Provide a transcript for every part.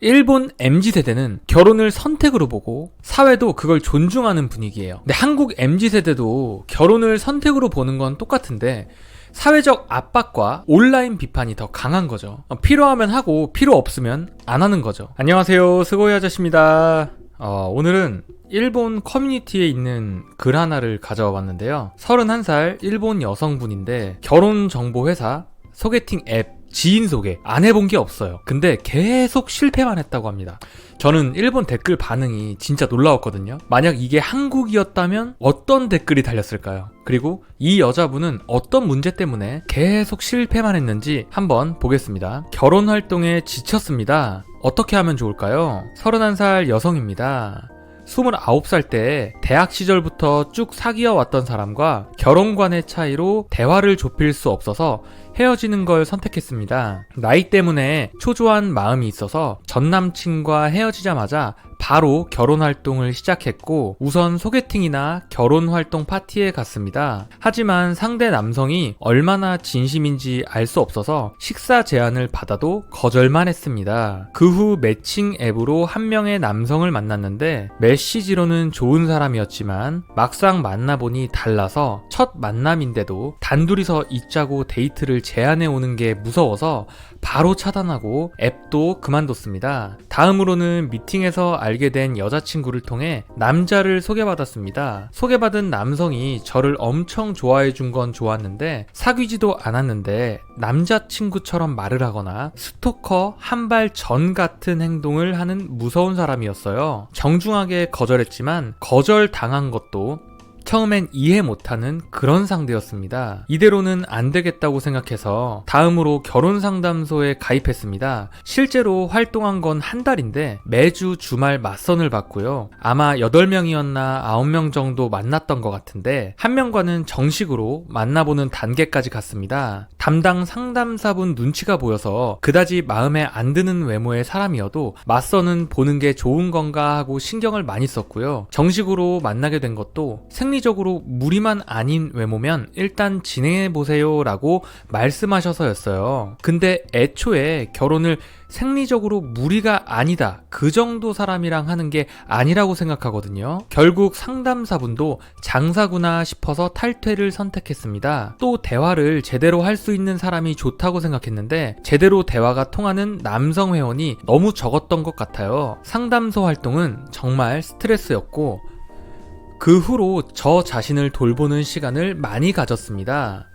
일본 MZ세대는 결혼을 선택으로 보고 사회도 그걸 존중하는 분위기예요. 근데 한국 MZ세대도 결혼을 선택으로 보는 건 똑같은데 사회적 압박과 온라인 비판이 더 강한 거죠. 필요하면 하고 필요 없으면 안 하는 거죠. 안녕하세요, 스고이 아저씨입니다. 오늘은 일본 커뮤니티에 있는 글 하나를 가져와 봤는데요. 31살 일본 여성분인데 결혼정보회사, 소개팅 앱, 지인 소개 안 해본 게 없어요. 근데 계속 실패만 했다고 합니다. 저는 일본 댓글 반응이 진짜 놀라웠거든요. 만약 이게 한국이었다면 어떤 댓글이 달렸을까요? 그리고 이 여자분은 어떤 문제 때문에 계속 실패만 했는지 한번 보겠습니다. 결혼 활동에 지쳤습니다. 어떻게 하면 좋을까요? 31살 여성입니다. 29살 때 대학 시절부터 쭉 사귀어 왔던 사람과 결혼관의 차이로 대화를 좁힐 수 없어서 헤어지는 걸 선택했습니다. 나이 때문에 초조한 마음이 있어서 전 남친과 헤어지자마자 바로 결혼 활동을 시작했고 우선 소개팅이나 결혼 활동 파티에 갔습니다. 하지만 상대 남성이 얼마나 진심인지 알 수 없어서 식사 제안을 받아도 거절만 했습니다. 그 후 매칭 앱으로 한 명의 남성을 만났는데 메시지로는 좋은 사람이었지만 막상 만나보니 달라서 첫 만남인데도 단둘이서 있자고 데이트를 제안해 오는 게 무서워서 바로 차단하고 앱도 그만뒀습니다. 다음으로는 미팅에서 알게 된 여자친구를 통해 남자를 소개받았습니다. 소개받은 남성이 저를 엄청 좋아해 준 건 좋았는데 사귀지도 않았는데 남자친구처럼 말을 하거나 스토커 한 발 전 같은 행동을 하는 무서운 사람이었어요. 정중하게 거절했지만 거절당한 것도 처음엔 이해 못하는 그런 상대였습니다. 이대로는 안 되겠다고 생각해서 다음으로 결혼상담소에 가입했습니다. 실제로 활동한 건 한 달인데 매주 주말 맞선을 받고요. 아마 8명이었나 9명 정도 만났던 것 같은데 한 명과는 정식으로 만나보는 단계까지 갔습니다. 담당 상담사분 눈치가 보여서 그다지 마음에 안 드는 외모의 사람이어도 맞선은 보는 게 좋은 건가 하고 신경을 많이 썼고요. 정식으로 만나게 된 것도 생리적으로 무리만 아닌 외모면 일단 진행해보세요 라고 말씀하셔서였어요. 근데 애초에 결혼을 생리적으로 무리가 아니다 그 정도 사람이랑 하는 게 아니라고 생각하거든요. 결국 상담사분도 장사구나 싶어서 탈퇴를 선택했습니다. 또 대화를 제대로 할 수 있는 사람이 좋다고 생각했는데 제대로 대화가 통하는 남성 회원이 너무 적었던 것 같아요. 상담소 활동은 정말 스트레스였고 그 후로 저 자신을 돌보는 시간을 많이 가졌습니다.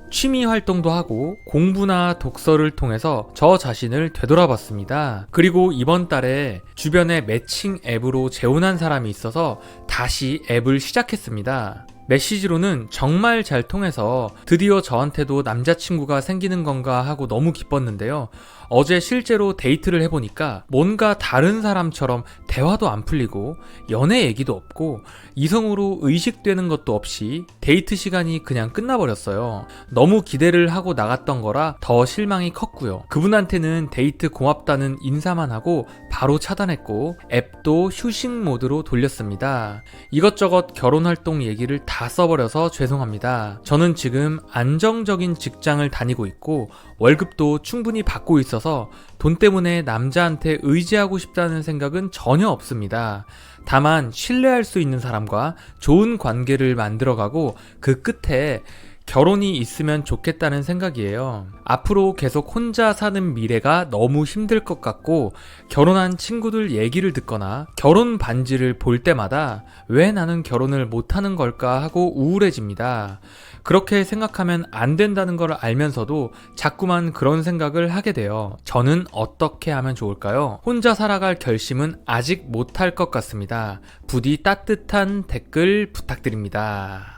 취미 활동도 하고 공부나 독서를 통해서 저 자신을 되돌아봤습니다. 그리고 이번 달에 주변에 매칭 앱으로 재혼한 사람이 있어서 다시 앱을 시작했습니다. 메시지로는 정말 잘 통해서 드디어 저한테도 남자친구가 생기는 건가 하고 너무 기뻤는데요. 어제 실제로 데이트를 해보니까 뭔가 다른 사람처럼 대화도 안 풀리고 연애 얘기도 없고 이성으로 의식되는 것도 없이 데이트 시간이 그냥 끝나버렸어요. 너무 기대를 하고 나갔던 거라 더 실망이 컸고요. 그분한테는 데이트 고맙다는 인사만 하고 바로 차단했고 앱도 휴식 모드로 돌렸습니다. 이것저것 결혼활동 얘기를 다 써버려서 죄송합니다. 저는 지금 안정적인 직장을 다니고 있고 월급도 충분히 받고 있어서 돈 때문에 남자한테 의지하고 싶다는 생각은 전혀 없습니다. 다만 신뢰할 수 있는 사람과 좋은 관계를 만들어가고 그 끝에 결혼이 있으면 좋겠다는 생각이에요. 앞으로 계속 혼자 사는 미래가 너무 힘들 것 같고 결혼한 친구들 얘기를 듣거나 결혼 반지를 볼 때마다 왜 나는 결혼을 못하는 걸까 하고 우울해집니다. 그렇게 생각하면 안 된다는 걸 알면서도 자꾸만 그런 생각을 하게 돼요. 저는 어떻게 하면 좋을까요? 혼자 살아갈 결심은 아직 못할 것 같습니다. 부디 따뜻한 댓글 부탁드립니다.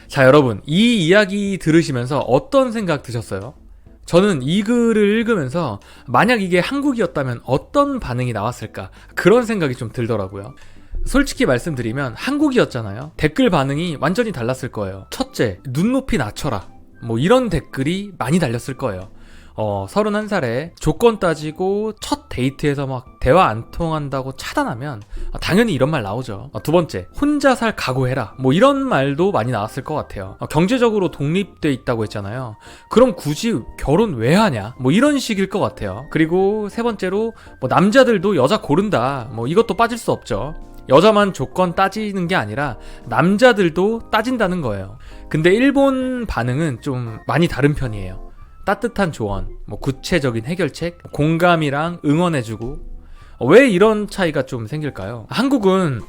자, 여러분, 이 이야기 들으시면서 어떤 생각 드셨어요? 저는 이 글을 읽으면서 만약 이게 한국이었다면 어떤 반응이 나왔을까? 그런 생각이 좀 들더라고요. 솔직히 말씀드리면 한국이었잖아요. 댓글 반응이 완전히 달랐을 거예요. 첫째, 눈높이 낮춰라. 뭐 이런 댓글이 많이 달렸을 거예요. 31살에 조건 따지고 첫 데이트에서 막 대화 안 통한다고 차단하면 당연히 이런 말 나오죠. 두 번째, 혼자 살 각오해라. 뭐 이런 말도 많이 나왔을 것 같아요. 경제적으로 독립돼 있다고 했잖아요. 그럼 굳이 결혼 왜 하냐? 뭐 이런 식일 것 같아요. 그리고 세 번째로 뭐 남자들도 여자 고른다. 뭐 이것도 빠질 수 없죠. 여자만 조건 따지는 게 아니라 남자들도 따진다는 거예요. 근데 일본 반응은 좀 많이 다른 편이에요. 따뜻한 조언, 뭐 구체적인 해결책, 공감이랑 응원해주고. 왜 이런 차이가 좀 생길까요? 한국은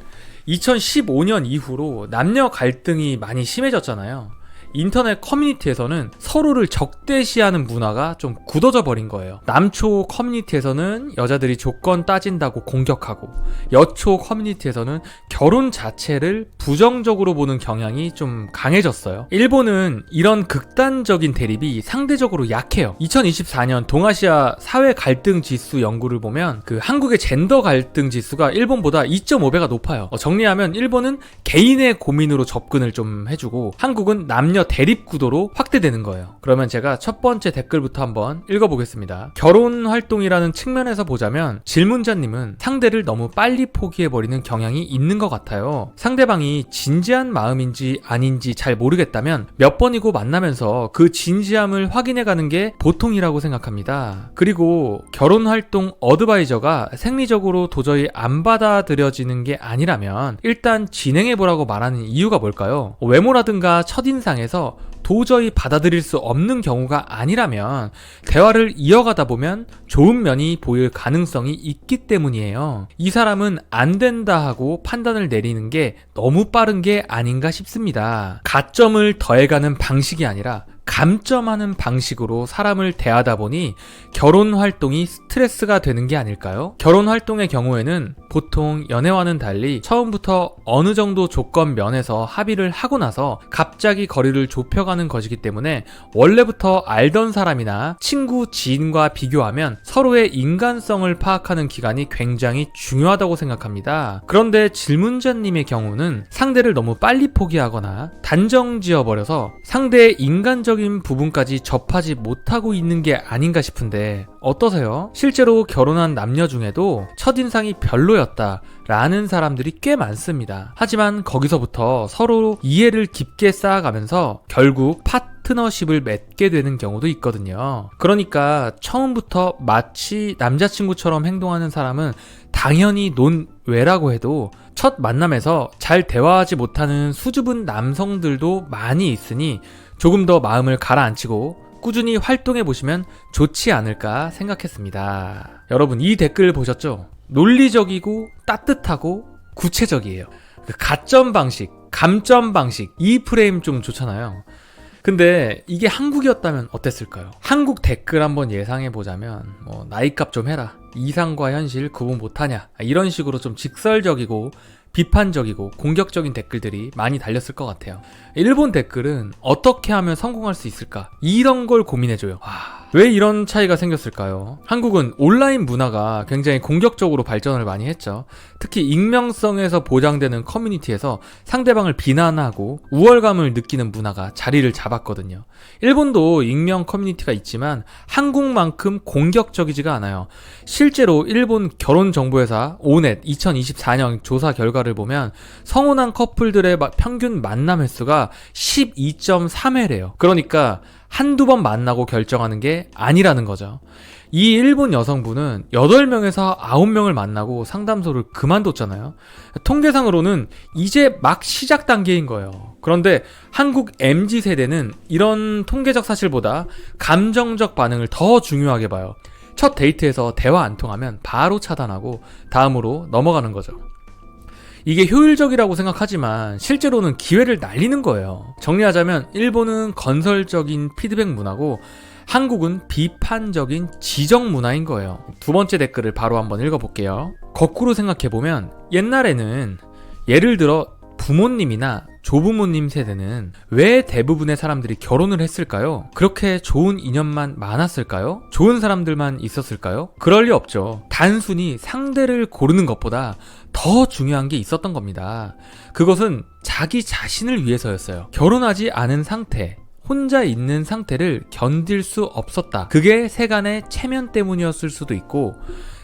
2015년 이후로 남녀 갈등이 많이 심해졌잖아요. 인터넷 커뮤니티에서는 서로를 적대시하는 문화가 좀 굳어져 버린 거예요. 남초 커뮤니티에서는 여자들이 조건 따진다고 공격하고, 여초 커뮤니티에서는 결혼 자체를 부정적으로 보는 경향이 좀 강해졌어요. 일본은 이런 극단적인 대립이 상대적으로 약해요. 2024년 동아시아 사회 갈등 지수 연구를 보면 한국의 젠더 갈등 지수가 일본보다 2.5배가 높아요. 정리하면 일본은 개인의 고민으로 접근을 좀 해주고, 한국은 남녀 대립 구도로 확대되는 거예요. 그러면 제가 첫 번째 댓글부터 한번 읽어보겠습니다. 결혼 활동이라는 측면에서 보자면 질문자님은 상대를 너무 빨리 포기해버리는 경향이 있는 것 같아요. 상대방이 진지한 마음인지 아닌지 잘 모르겠다면 몇 번이고 만나면서 그 진지함을 확인해가는 게 보통이라고 생각합니다. 그리고 결혼 활동 어드바이저가 생리적으로 도저히 안 받아들여지는 게 아니라면 일단 진행해보라고 말하는 이유가 뭘까요? 외모라든가 첫인상에서 도저히 받아들일 수 없는 경우가 아니라면 대화를 이어가다 보면 좋은 면이 보일 가능성이 있기 때문이에요. 이 사람은 안 된다 하고 판단을 내리는 게 너무 빠른 게 아닌가 싶습니다. 가점을 더해가는 방식이 아니라 감점하는 방식으로 사람을 대하다 보니 결혼 활동이 스트레스가 되는 게 아닐까요? 결혼 활동의 경우에는 보통 연애와는 달리 처음부터 어느 정도 조건 면에서 합의를 하고 나서 갑자기 거리를 좁혀가는 것이기 때문에 원래부터 알던 사람이나 친구, 지인과 비교하면 서로의 인간성을 파악하는 기간이 굉장히 중요하다고 생각합니다. 그런데 질문자님의 경우는 상대를 너무 빨리 포기하거나 단정 지어버려서 상대의 인간적인 부분까지 접하지 못하고 있는 게 아닌가 싶은데 어떠세요? 실제로 결혼한 남녀 중에도 첫인상이 별로였다 라는 사람들이 꽤 많습니다. 하지만 거기서부터 서로 이해를 깊게 쌓아가면서 결국 파트너십을 맺게 되는 경우도 있거든요. 그러니까 처음부터 마치 남자친구처럼 행동하는 사람은 당연히 논외라고 해도 첫 만남에서 잘 대화하지 못하는 수줍은 남성들도 많이 있으니 조금 더 마음을 가라앉히고 꾸준히 활동해보시면 좋지 않을까 생각했습니다. 여러분, 이 댓글 보셨죠? 논리적이고 따뜻하고 구체적이에요. 가점 방식, 감점 방식, 이 프레임 좀 좋잖아요. 근데 이게 한국이었다면 어땠을까요? 한국 댓글 한번 예상해보자면 나이값 좀 해라, 이상과 현실 구분 못하냐, 이런 식으로 좀 직설적이고 비판적이고 공격적인 댓글들이 많이 달렸을 것 같아요. 일본 댓글은 어떻게 하면 성공할 수 있을까? 이런 걸 고민해줘요. 왜 이런 차이가 생겼을까요? 한국은 온라인 문화가 굉장히 공격적으로 발전을 많이 했죠. 특히 익명성에서 보장되는 커뮤니티에서 상대방을 비난하고 우월감을 느끼는 문화가 자리를 잡았거든요. 일본도 익명 커뮤니티가 있지만 한국만큼 공격적이지가 않아요. 실제로 일본 결혼정보회사 오넷 2024년 조사 결과를 보면 성혼한 커플들의 평균 만남 횟수가 12.3회래요. 그러니까 한두 번 만나고 결정하는 게 아니라는 거죠. 이 일본 여성분은 8명에서 9명을 만나고 상담소를 그만뒀잖아요. 통계상으로는 이제 막 시작 단계인 거예요. 그런데 한국 MZ세대는 이런 통계적 사실보다 감정적 반응을 더 중요하게 봐요. 첫 데이트에서 대화 안 통하면 바로 차단하고 다음으로 넘어가는 거죠. 이게 효율적이라고 생각하지만 실제로는 기회를 날리는 거예요. 정리하자면 일본은 건설적인 피드백 문화고 한국은 비판적인 지적 문화인 거예요. 두 번째 댓글을 바로 한번 읽어볼게요. 거꾸로 생각해보면 옛날에는 예를 들어 부모님이나 조부모님 세대는 왜 대부분의 사람들이 결혼을 했을까요? 그렇게 좋은 인연만 많았을까요? 좋은 사람들만 있었을까요? 그럴 리 없죠. 단순히 상대를 고르는 것보다 더 중요한 게 있었던 겁니다. 그것은 자기 자신을 위해서였어요. 결혼하지 않은 상태, 혼자 있는 상태를 견딜 수 없었다. 그게 세간의 체면 때문이었을 수도 있고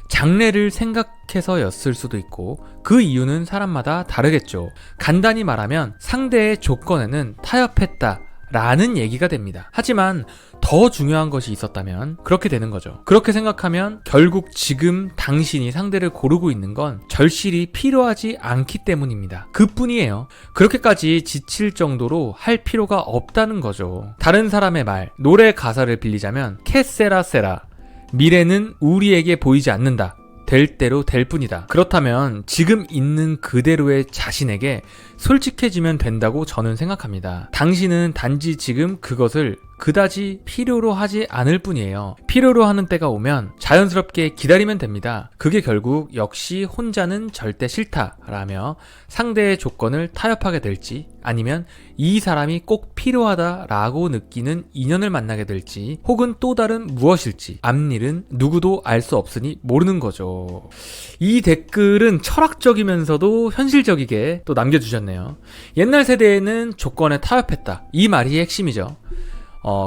장래를 생각해서였을 수도 있고 그 이유는 사람마다 다르겠죠. 간단히 말하면 상대의 조건에는 타협했다 라는 얘기가 됩니다. 하지만 더 중요한 것이 있었다면 그렇게 되는 거죠. 그렇게 생각하면 결국 지금 당신이 상대를 고르고 있는 건 절실히 필요하지 않기 때문입니다. 그뿐이에요. 그렇게까지 지칠 정도로 할 필요가 없다는 거죠. 다른 사람의 말, 노래 가사를 빌리자면 캐세라세라, 미래는 우리에게 보이지 않는다. 될 대로 될 뿐이다. 그렇다면 지금 있는 그대로의 자신에게 솔직해지면 된다고 저는 생각합니다. 당신은 단지 지금 그것을 그다지 필요로 하지 않을 뿐이에요. 필요로 하는 때가 오면 자연스럽게 기다리면 됩니다. 그게 결국 역시 혼자는 절대 싫다라며 상대의 조건을 타협하게 될지 아니면 이 사람이 꼭 필요하다라고 느끼는 인연을 만나게 될지 혹은 또 다른 무엇일지 앞일은 누구도 알 수 없으니 모르는 거죠. 이 댓글은 철학적이면서도 현실적이게 또 남겨주셨네요. 옛날 세대에는 조건에 타협했다. 이 말이 핵심이죠.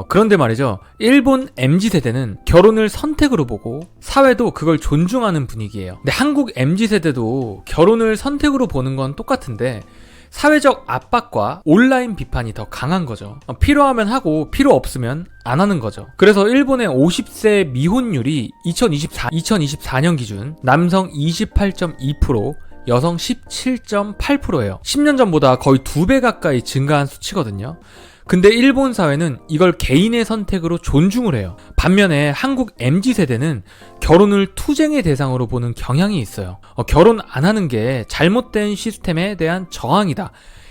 그런데 말이죠. 일본 MZ세대는 결혼을 선택으로 보고 사회도 그걸 존중하는 분위기예요. 근데 한국 MZ세대도 결혼을 선택으로 보는 건 똑같은데 사회적 압박과 온라인 비판이 더 강한 거죠. 필요하면 하고 필요 없으면 안 하는 거죠. 그래서 일본의 50세 미혼율이 2024년 기준 남성 28.2%, 여성 17.8%예요. 10년 전보다 거의 2배 가까이 증가한 수치거든요. 근데 일본 사회는 이걸 개인의 선택으로 존중을 해요. 반면에 한국 MZ세대는 결혼을 투쟁의 대상으로 보는 경향이 있어요. 결혼 안 하는 게 잘못된 시스템에 대한 저항이다.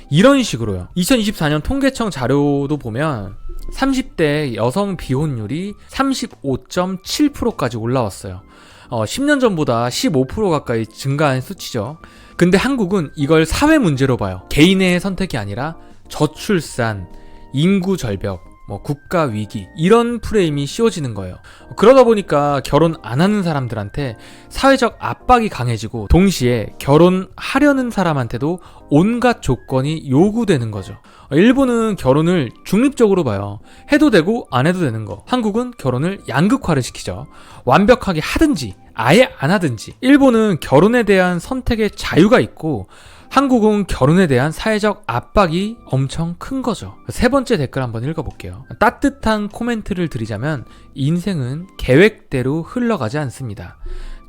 이런 식으로요. 2024년 통계청 자료도 보면 30대 여성 비혼율이 35.7%까지 올라왔어요. 10년 전보다 15% 가까이 증가한 수치죠. 근데 한국은 이걸 사회 문제로 봐요. 개인의 선택이 아니라 저출산, 인구 절벽, 국가 위기 이런 프레임이 씌워지는 거예요. 그러다 보니까 결혼 안 하는 사람들한테 사회적 압박이 강해지고 동시에 결혼하려는 사람한테도 온갖 조건이 요구되는 거죠. 일본은 결혼을 중립적으로 봐요. 해도 되고 안 해도 되는 거. 한국은 결혼을 양극화를 시키죠. 완벽하게 하든지 아예 안 하든지. 일본은 결혼에 대한 선택의 자유가 있고 한국은 결혼에 대한 사회적 압박이 엄청 큰 거죠. 세 번째 댓글 한번 읽어볼게요. 따뜻한 코멘트를 드리자면 인생은 계획대로 흘러가지 않습니다.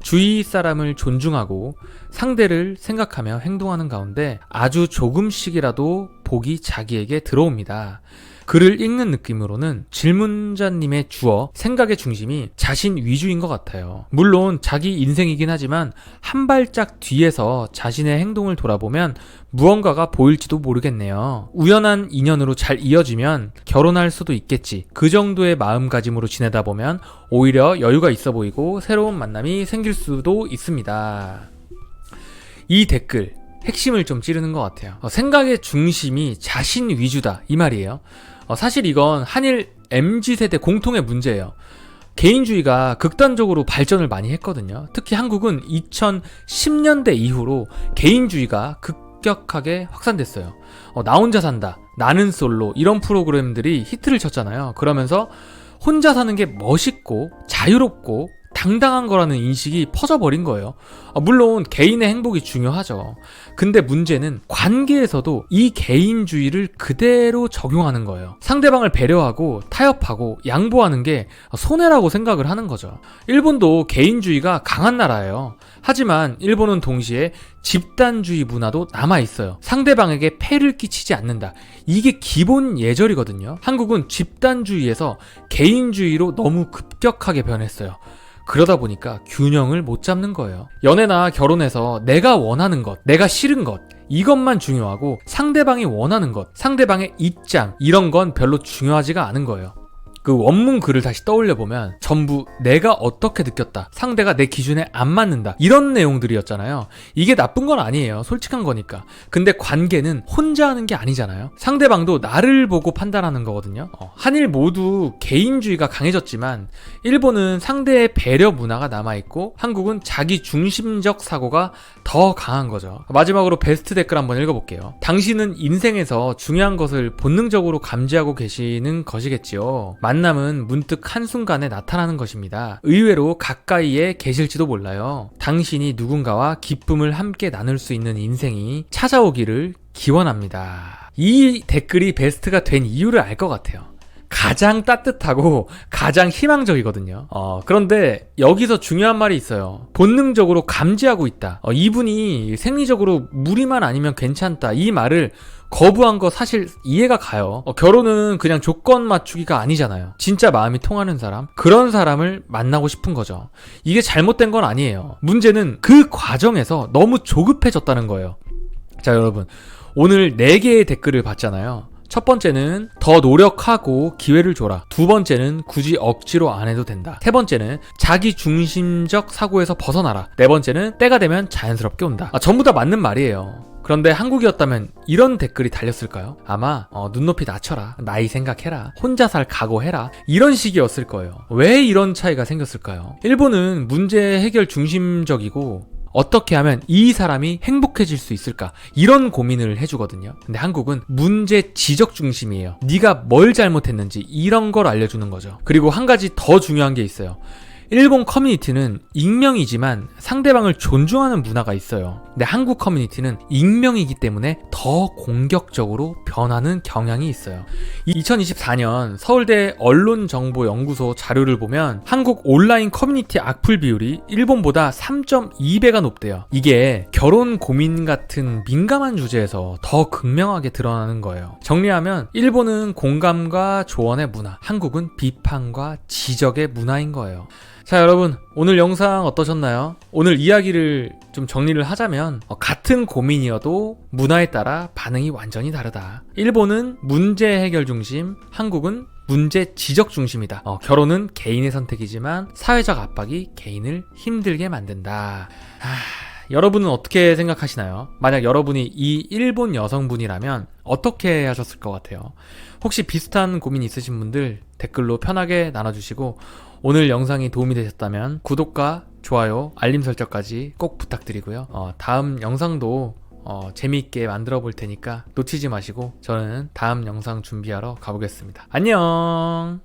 주위 사람을 존중하고 상대를 생각하며 행동하는 가운데 아주 조금씩이라도 복이 자기에게 들어옵니다. 글을 읽는 느낌으로는 질문자님의 주어, 생각의 중심이 자신 위주인 것 같아요. 물론 자기 인생이긴 하지만 한 발짝 뒤에서 자신의 행동을 돌아보면 무언가가 보일지도 모르겠네요. 우연한 인연으로 잘 이어지면 결혼할 수도 있겠지. 그 정도의 마음가짐으로 지내다 보면 오히려 여유가 있어 보이고 새로운 만남이 생길 수도 있습니다. 이 댓글 핵심을 좀 찌르는 것 같아요. 생각의 중심이 자신 위주다 이 말이에요. 사실 이건 한일 MZ세대 공통의 문제예요. 개인주의가 극단적으로 발전을 많이 했거든요. 특히 한국은 2010년대 이후로 개인주의가 급격하게 확산됐어요. 나 혼자 산다, 나는 솔로 이런 프로그램들이 히트를 쳤잖아요. 그러면서 혼자 사는 게 멋있고 자유롭고 당당한 거라는 인식이 퍼져버린 거예요. 물론 개인의 행복이 중요하죠. 근데 문제는 관계에서도 이 개인주의를 그대로 적용하는 거예요. 상대방을 배려하고 타협하고 양보하는 게 손해라고 생각을 하는 거죠. 일본도 개인주의가 강한 나라예요. 하지만 일본은 동시에 집단주의 문화도 남아있어요. 상대방에게 폐를 끼치지 않는다. 이게 기본 예절이거든요. 한국은 집단주의에서 개인주의로 너무 급격하게 변했어요. 그러다 보니까 균형을 못 잡는 거예요. 연애나 결혼에서 내가 원하는 것, 내가 싫은 것 이것만 중요하고 상대방이 원하는 것, 상대방의 입장 이런 건 별로 중요하지가 않은 거예요. 그 원문 글을 다시 떠올려 보면 전부 내가 어떻게 느꼈다, 상대가 내 기준에 안 맞는다, 이런 내용들이었잖아요. 이게 나쁜 건 아니에요. 솔직한 거니까. 근데 관계는 혼자 하는 게 아니잖아요. 상대방도 나를 보고 판단하는 거거든요. 한일 모두 개인주의가 강해졌지만 일본은 상대의 배려 문화가 남아있고 한국은 자기 중심적 사고가 더 강한 거죠. 마지막으로 베스트 댓글 한번 읽어볼게요. 당신은 인생에서 중요한 것을 본능적으로 감지하고 계시는 것이겠지요. 만남은 문득 한순간에 나타나는 것입니다. 의외로 가까이에 계실지도 몰라요. 당신이 누군가와 기쁨을 함께 나눌 수 있는 인생이 찾아오기를 기원합니다. 이 댓글이 베스트가 된 이유를 알 것 같아요. 가장 따뜻하고 가장 희망적이거든요. 그런데 여기서 중요한 말이 있어요. 본능적으로 감지하고 있다. 이분이 생리적으로 무리만 아니면 괜찮다, 이 말을 거부한 거 사실 이해가 가요. 결혼은 그냥 조건 맞추기가 아니잖아요. 진짜 마음이 통하는 사람, 그런 사람을 만나고 싶은 거죠. 이게 잘못된 건 아니에요. 문제는 그 과정에서 너무 조급해졌다는 거예요. 자, 여러분, 오늘 4개의 댓글을 봤잖아요. 첫 번째는 더 노력하고 기회를 줘라. 두 번째는 굳이 억지로 안 해도 된다. 세 번째는 자기 중심적 사고에서 벗어나라. 네 번째는 때가 되면 자연스럽게 온다. 전부 다 맞는 말이에요. 그런데 한국이었다면 이런 댓글이 달렸을까요? 아마 눈높이 낮춰라, 나이 생각해라, 혼자 살 각오해라, 이런 식이었을 거예요. 왜 이런 차이가 생겼을까요? 일본은 문제 해결 중심적이고 어떻게 하면 이 사람이 행복해질 수 있을까, 이런 고민을 해주거든요. 근데 한국은 문제 지적 중심이에요. 네가 뭘 잘못했는지 이런 걸 알려주는 거죠. 그리고 한 가지 더 중요한 게 있어요. 일본 커뮤니티는 익명이지만 상대방을 존중하는 문화가 있어요. 근데 한국 커뮤니티는 익명이기 때문에 더 공격적으로 변하는 경향이 있어요. 2024년 서울대 언론정보연구소 자료를 보면 한국 온라인 커뮤니티 악플 비율이 일본보다 3.2배가 높대요. 이게 결혼 고민 같은 민감한 주제에서 더 극명하게 드러나는 거예요. 정리하면 일본은 공감과 조언의 문화, 한국은 비판과 지적의 문화인 거예요. 자, 여러분, 오늘 영상 어떠셨나요? 오늘 이야기를 좀 정리를 하자면 같은 고민이어도 문화에 따라 반응이 완전히 다르다. 일본은 문제 해결 중심, 한국은 문제 지적 중심이다. 결혼은 개인의 선택이지만 사회적 압박이 개인을 힘들게 만든다. 여러분은 어떻게 생각하시나요? 만약 여러분이 이 일본 여성분이라면 어떻게 하셨을 것 같아요? 혹시 비슷한 고민 있으신 분들 댓글로 편하게 나눠주시고, 오늘 영상이 도움이 되셨다면 구독과 좋아요, 알림 설정까지 꼭 부탁드리고요. 다음 영상도 재미있게 만들어 볼 테니까 놓치지 마시고 저는 다음 영상 준비하러 가보겠습니다. 안녕.